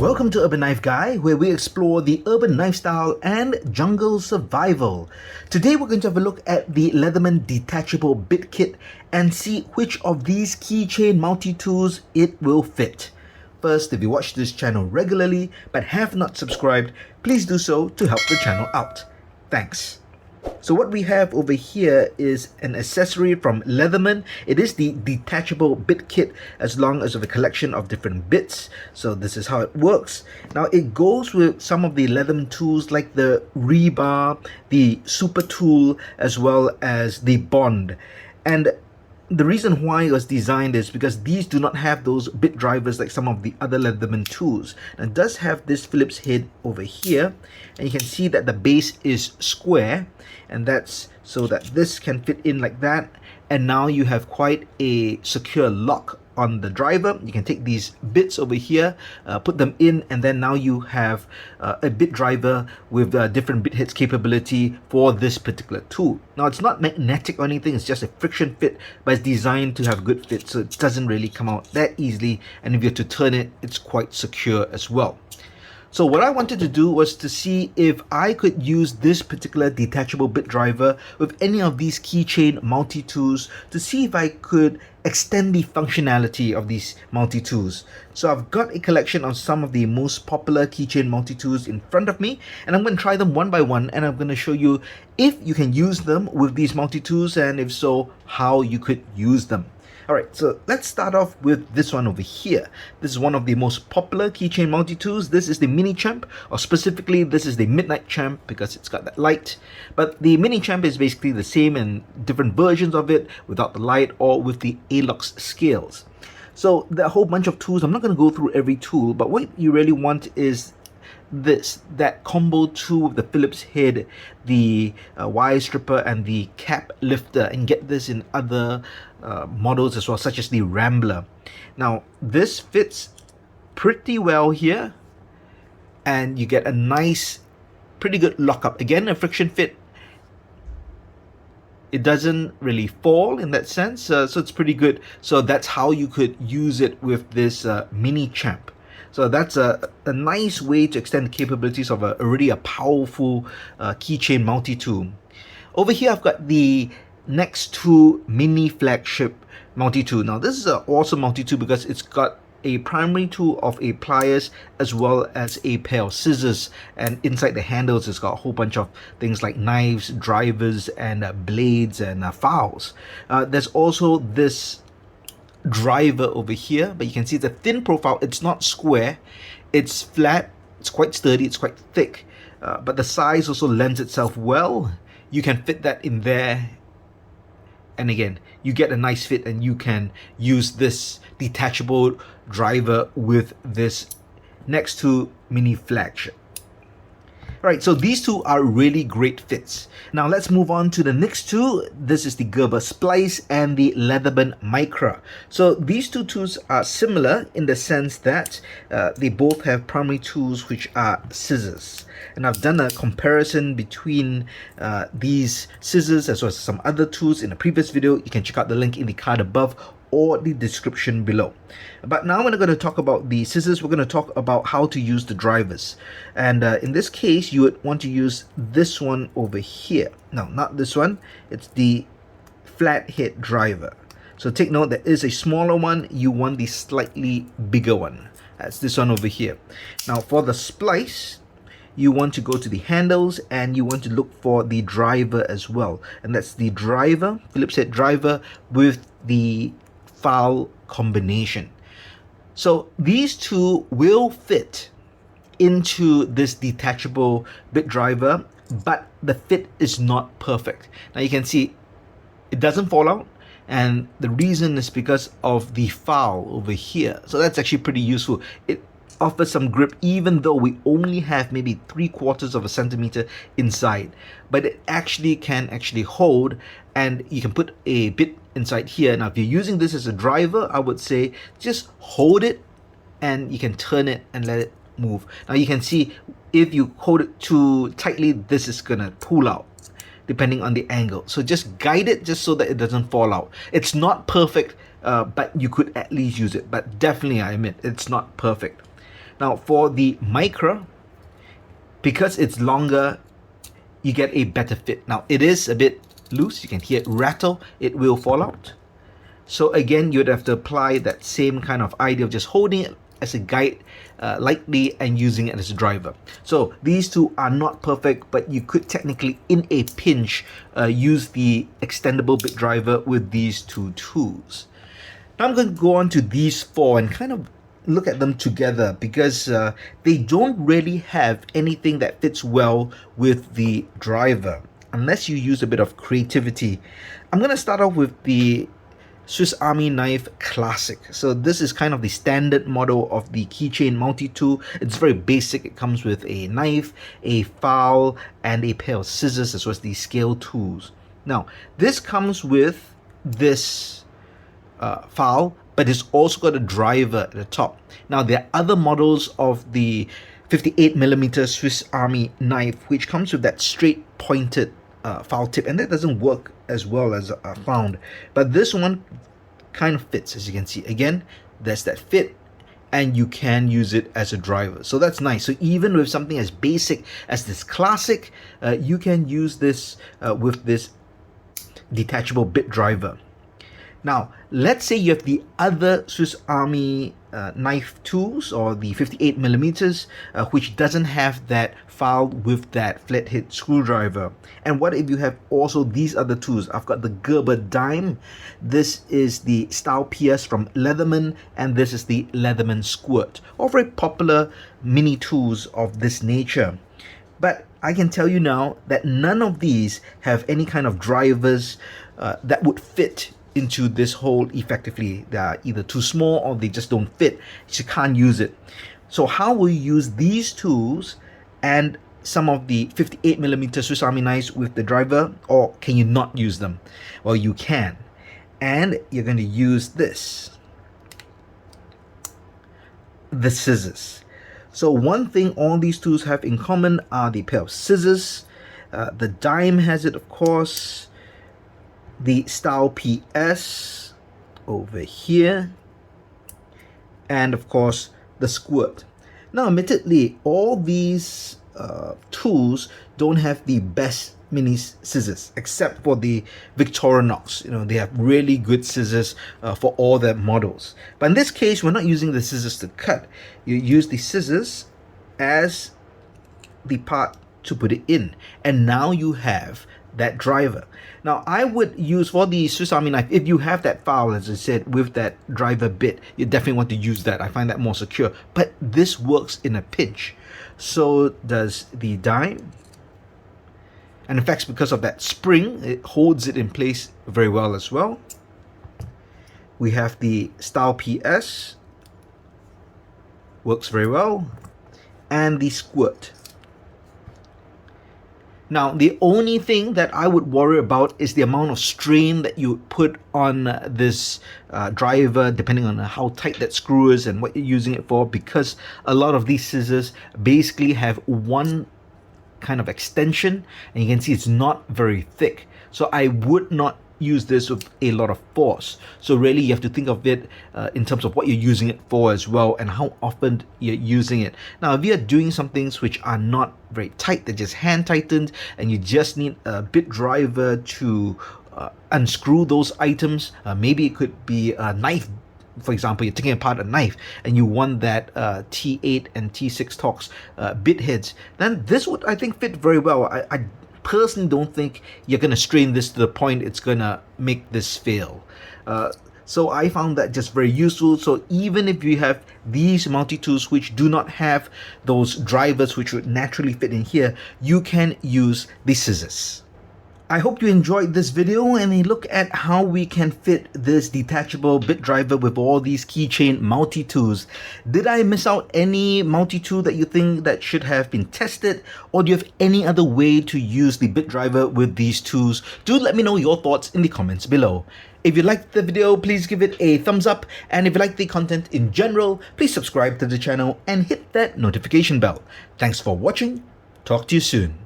Welcome to Urban Knife Guy, where we explore the urban knife style and jungle survival. Today we're going to have a look at the Leatherman Detachable Bit Kit and see which of these keychain multi-tools it will fit. First, if you watch this channel regularly but have not subscribed, please do so to help the channel out. Thanks. So what we have over here is an accessory from Leatherman. It is the detachable bit kit as long as with a collection of different bits. So this is how it works. Now it goes with some of the Leatherman tools like the rebar, the super tool, as well as the bond. And the reason why it was designed is because these do not have those bit drivers like some of the other Leatherman tools. And it does have this Phillips head over here, and you can see that the base is square, and that's so that this can fit in like that. And now you have quite a secure lock on the driver. You can take these bits over here, put them in, and then now you have a bit driver with different bit heads capability for this particular tool. Now it's not magnetic or anything, it's just a friction fit, but it's designed to have good fit, so it doesn't really come out that easily, and if you have to turn it, it's quite secure as well. So what I wanted to do was to see if I could use this particular detachable bit driver with any of these keychain multi-tools to see if I could extend the functionality of these multi-tools. So I've got a collection of some of the most popular keychain multi-tools in front of me, and I'm going to try them one by one, and I'm going to show you if you can use them with these multi-tools, and if so, how you could use them. Alright, so let's start off with this one over here. This is one of the most popular keychain multi-tools. This is the Mini Champ, or specifically this is the Midnight Champ because it's got that light. But the Mini Champ is basically the same in different versions of it without the light or with the ALOX scales. So there are a whole bunch of tools. I'm not going to go through every tool, but what you really want is that combo tool with the Phillips head, the wire stripper, and the cap lifter, and get this in other models as well, such as the Rambler. Now this fits pretty well here, and you get a nice, pretty good lockup. Again, a friction fit. It doesn't really fall in that sense, so it's pretty good. So that's how you could use it with this Mini Champ. So that's a nice way to extend the capabilities of already a powerful keychain multi-tool. Over here I've got the NexTool mini flagship multi-tool. Now this is an awesome multi-tool because it's got a primary tool of a pliers as well as a pair of scissors, and inside the handles it's got a whole bunch of things like knives, drivers, and blades and files. There's also this driver over here, but you can see the thin profile. It's not square, it's flat, it's quite sturdy, it's quite thick, but the size also lends itself well. You can fit that in there, and again you get a nice fit, and you can use this detachable driver with this NexTool mini flagship. Right, so these two are really great fits. Now let's move on to the next two. This is the Gerber Splice and the Leatherman Micra. So these two tools are similar in the sense that they both have primary tools which are scissors. And I've done a comparison between these scissors as well as some other tools in a previous video. You can check out the link in the card above or the description below. But now we're not going to talk about the scissors, we're going to talk about how to use the drivers. And in this case, you would want to use this one over here. No, not this one, it's the flat head driver. So take note, there is a smaller one, you want the slightly bigger one. That's this one over here. Now for the splice, you want to go to the handles and you want to look for the driver as well. And that's the driver, Phillips head driver with the file combination. So these two will fit into this detachable bit driver, but the fit is not perfect. Now you can see it doesn't fall out, and the reason is because of the file over here. So that's actually pretty useful. It offers some grip even though we only have maybe 3/4 of a centimeter inside, but it actually can hold, and you can put a bit inside here. Now if you're using this as a driver, I would say just hold it and you can turn it and let it move. Now you can see if you hold it too tightly, this is gonna pull out depending on the angle. So just guide it just so that it doesn't fall out. It's not perfect, but you could at least use it. But definitely, I admit, it's not perfect. Now for the Micra, because it's longer, you get a better fit. Now it is a bit loose, you can hear it rattle, it will fall out. So again, you'd have to apply that same kind of idea of just holding it as a guide lightly and using it as a driver. So these two are not perfect, but you could technically, in a pinch, use the extendable bit driver with these two tools. Now I'm going to go on to these four and kind of look at them together, because they don't really have anything that fits well with the driver unless you use a bit of creativity. I'm going to start off with the Swiss Army Knife Classic. So this is kind of the standard model of the Keychain Multitool. It's very basic. It comes with a knife, a file, and a pair of scissors, as well as the scale tools. Now this comes with this file, but it's also got a driver at the top. Now there are other models of the 58mm Swiss Army knife which comes with that straight pointed file tip, and that doesn't work as well as I found, but this one kind of fits. As you can see, again, there's that fit, and you can use it as a driver, so that's nice. So even with something as basic as this classic, you can use this with this detachable bit driver. Now let's say you have the other Swiss Army knife tools, or the 58mm, which doesn't have that file with that flathead screwdriver. And what if you have also these other tools? I've got the Gerber dime, this is the Style PS from Leatherman, and this is the Leatherman squirt, all very popular mini tools of this nature. But I can tell you now that none of these have any kind of drivers that would fit into this hole effectively. They are either too small or they just don't fit, so you can't use it. So how will you use these tools and some of the 58mm Swiss Army knives with the driver, or can you not use them? Well, you can, and you're going to use this, the scissors. So one thing all these tools have in common are the pair of scissors. The dime has it, of course. The Style PS over here, and of course the squirt. Now admittedly, all these tools don't have the best mini scissors, except for the Victorinox. You know, they have really good scissors for all their models. But in this case, we're not using the scissors to cut. You use the scissors as the part to put it in, and now you have that driver. Now I would use, for the Swiss Army knife, if you have that file, as I said, with that driver bit, you definitely want to use that. I find that more secure, but this works in a pinch. So does the dime, and in fact, because of that spring, it holds it in place very well as well. We have the Style PS, works very well, and the squirt. Now, the only thing that I would worry about is the amount of strain that you put on this driver, depending on how tight that screw is and what you're using it for, because a lot of these scissors basically have one kind of extension, and you can see it's not very thick. So I would not use this with a lot of force. So really you have to think of it in terms of what you're using it for as well, and how often you're using it. Now if you're doing some things which are not very tight, they're just hand tightened, and you just need a bit driver to unscrew those items, maybe it could be a knife. For example, you're taking apart a knife and you want that T8 and T6 Torx bit heads, then this would, I think, fit very well. I personally don't think you're going to strain this to the point it's going to make this fail. So I found that just very useful. So even if you have these multi-tools which do not have those drivers which would naturally fit in here, you can use the scissors. I hope you enjoyed this video and a look at how we can fit this detachable bit driver with all these Keychain multi-tools. Did I miss out any multi-tool that you think that should have been tested, or do you have any other way to use the bit driver with these tools? Do let me know your thoughts in the comments below. If you liked the video, please give it a thumbs up, and if you like the content in general, please subscribe to the channel and hit that notification bell. Thanks for watching. Talk to you soon.